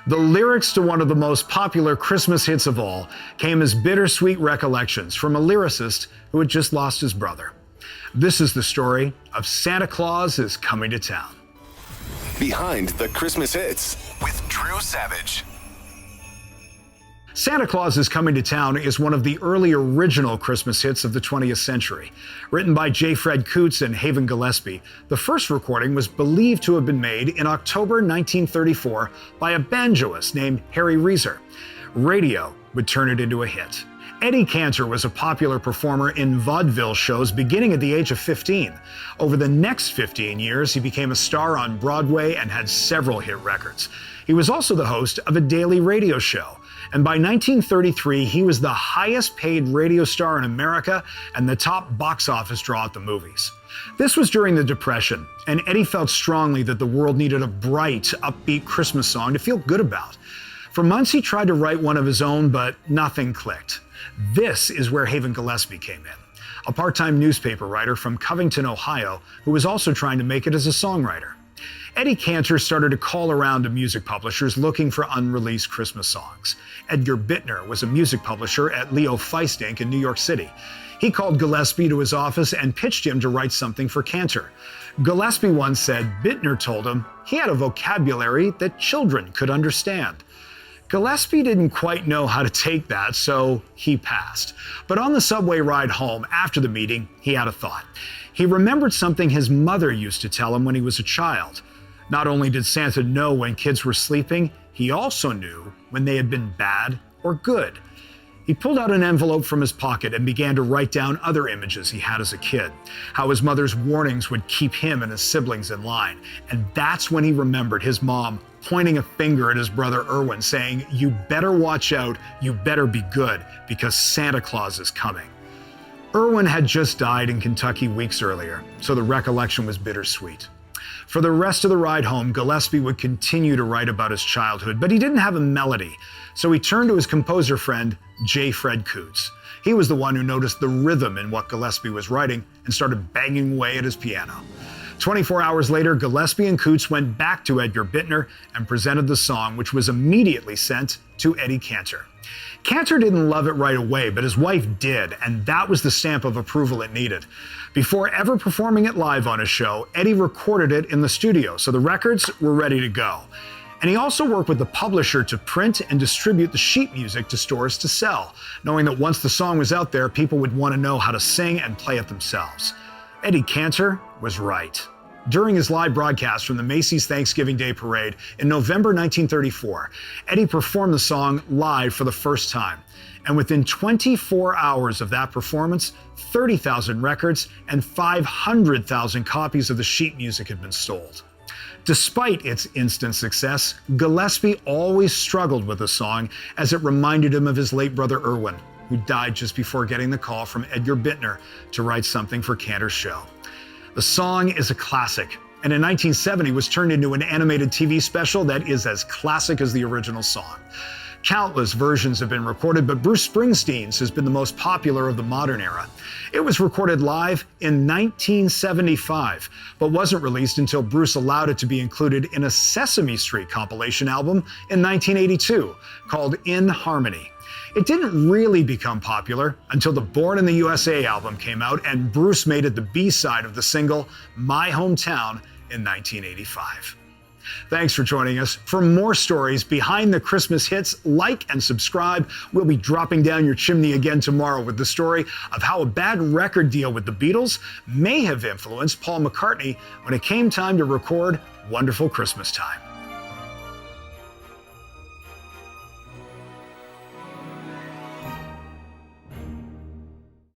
The lyrics to one of the most popular Christmas hits of all came as bittersweet recollections from a lyricist who had just lost his brother. This is the story of Santa Claus is Coming to Town. Behind the Christmas Hits with Drew Savage. Santa Claus is Coming to Town is one of the early original Christmas hits of the 20th century. Written by J. Fred Coots and Haven Gillespie, the first recording was believed to have been made in October 1934 by a banjoist named Harry Reeser. Radio would turn it into a hit. Eddie Cantor was a popular performer in vaudeville shows beginning at the age of 15. Over the next 15 years, he became a star on Broadway and had several hit records. He was also the host of a daily radio show. And by 1933, he was the highest paid radio star in America and the top box office draw at the movies. This was during the Depression, and Eddie felt strongly that the world needed a bright, upbeat Christmas song to feel good about. For months, he tried to write one of his own, but nothing clicked. This is where Haven Gillespie came in, a part-time newspaper writer from Covington, Ohio, who was also trying to make it as a songwriter. Eddie Cantor started to call around to music publishers looking for unreleased Christmas songs. Edgar Bittner was a music publisher at Leo Feist Inc. in New York City. He called Gillespie to his office and pitched him to write something for Cantor. Gillespie once said Bittner told him he had a vocabulary that children could understand. Gillespie didn't quite know how to take that, so he passed. But on the subway ride home after the meeting, he had a thought. He remembered something his mother used to tell him when he was a child. Not only did Santa know when kids were sleeping, he also knew when they had been bad or good. He pulled out an envelope from his pocket and began to write down other images he had as a kid, how his mother's warnings would keep him and his siblings in line. And that's when he remembered his mom pointing a finger at his brother Erwin, saying, "You better watch out, you better be good, because Santa Claus is coming." Erwin had just died in Kentucky weeks earlier, so the recollection was bittersweet. For the rest of the ride home, Gillespie would continue to write about his childhood, but he didn't have a melody, so he turned to his composer friend, J. Fred Coots. He was the one who noticed the rhythm in what Gillespie was writing and started banging away at his piano. 24 hours later, Gillespie and Coots went back to Edgar Bittner and presented the song, which was immediately sent to Eddie Cantor. Cantor didn't love it right away, but his wife did, and that was the stamp of approval it needed. Before ever performing it live on his show, Eddie recorded it in the studio, so the records were ready to go. And he also worked with the publisher to print and distribute the sheet music to stores to sell, knowing that once the song was out there, people would want to know how to sing and play it themselves. Eddie Cantor was right. During his live broadcast from the Macy's Thanksgiving Day Parade in November 1934, Eddie performed the song live for the first time. And within 24 hours of that performance, 30,000 records and 500,000 copies of the sheet music had been sold. Despite its instant success, Gillespie always struggled with the song as it reminded him of his late brother Erwin, who died just before getting the call from Edgar Bittner to write something for Cantor's show. The song is a classic, and in 1970 was turned into an animated TV special that is as classic as the original song. Countless versions have been recorded, but Bruce Springsteen's has been the most popular of the modern era. It was recorded live in 1975, but wasn't released until Bruce allowed it to be included in a Sesame Street compilation album in 1982 called In Harmony. It didn't really become popular until the Born in the USA album came out and Bruce made it the B-side of the single My Hometown in 1985. Thanks for joining us. For more stories behind the Christmas hits, like and subscribe. We'll be dropping down your chimney again tomorrow with the story of how a bad record deal with the Beatles may have influenced Paul McCartney when it came time to record Wonderful Christmas Time.